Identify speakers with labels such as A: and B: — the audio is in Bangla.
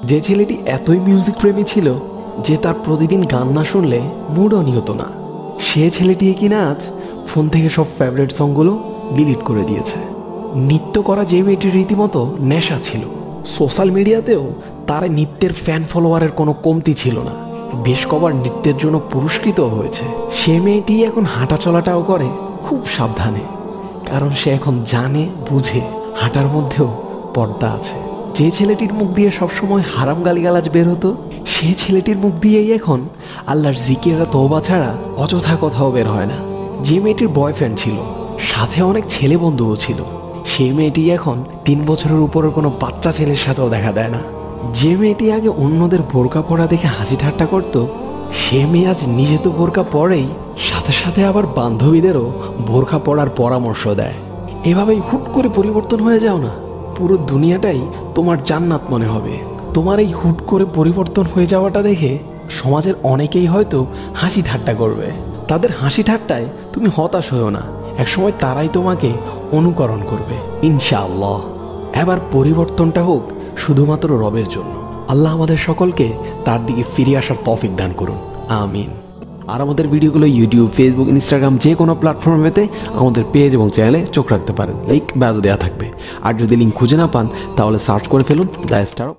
A: যে ছেলেটি এতই মিউজিক প্রেমী ছিল যে তার প্রতিদিন গান না শুনলে মুড অন হতো না, সে ছেলেটি কিনা আজ ফোন থেকে সব ফেভারিট সংগুলো ডিলিট করে দিয়েছে। নৃত্য করা যে মেয়েটির রীতিমতো নেশা ছিল, সোশ্যাল মিডিয়াতেও তার নৃত্যের ফ্যান ফলোয়ারের কোনো কমতি ছিল না, বেশ কবার নৃত্যের জন্য পুরস্কৃত হয়েছে। সে মেয়েটি এখন হাঁটা চলাটাও করে খুব সাবধানে, কারণ সে এখন জানে বুঝে হাঁটার মধ্যেও পর্দা আছে। যে ছেলেটির মুখ দিয়ে সবসময় হারাম গালিগালাজ বের হতো, সে ছেলেটির মুখ দিয়েই এখন আল্লাহর জিকির তওবা ছাড়া অযথা কথাও বের হয় না। যে মেয়েটির বয়ফ্রেন্ড ছিল, সাথে অনেক ছেলে বন্ধুও ছিল, সেই মেয়েটি এখন 3 বছরের উপরের কোনো বাচ্চা ছেলের সাথেও দেখা দেয় না। যে মেয়েটি আগে অন্যদের বোরকা পরা দেখে হাসি ঠাট্টা করত, সে মেয়ে আজ নিজে তো বোরকা পরেই সাথে সাথে আবার বান্ধবীদেরও বোরকা পরার পরামর্শ দেয়। এভাবেই হুট করে পরিবর্তন হয়ে যাও না, পুরো দুনিয়াটাই তোমার জান্নাত মনে হবে। তোমার এই হুট করে পরিবর্তন হয়ে যাওয়াটা দেখে সমাজের অনেকেই হয়তো হাসি ঠাট্টা করবে। তাদের হাসি ঠাট্টায় তুমি হতাশ হয়েও না, একসময় তারাই তোমাকে অনুকরণ করবে ইনশাআল্লাহ। এবার পরিবর্তনটা হোক শুধুমাত্র রবের জন্য। আল্লাহ আমাদের সকলকে তার দিকে ফিরে আসার তৌফিক দান করুন, আমিন। আর আমাদের ভিডিওগুলো ইউটিউব, ফেসবুক, ইনস্টাগ্রাম যে কোনো প্ল্যাটফর্মে পেতে আমাদের পেজ এবং চ্যানেলে চোখ রাখতে পারেন, লিঙ্ক বায়ো দেওয়া থাকবে। আর যদি লিঙ্ক খুঁজে না পান তাহলে সার্চ করে ফেলুন দ্য স্টার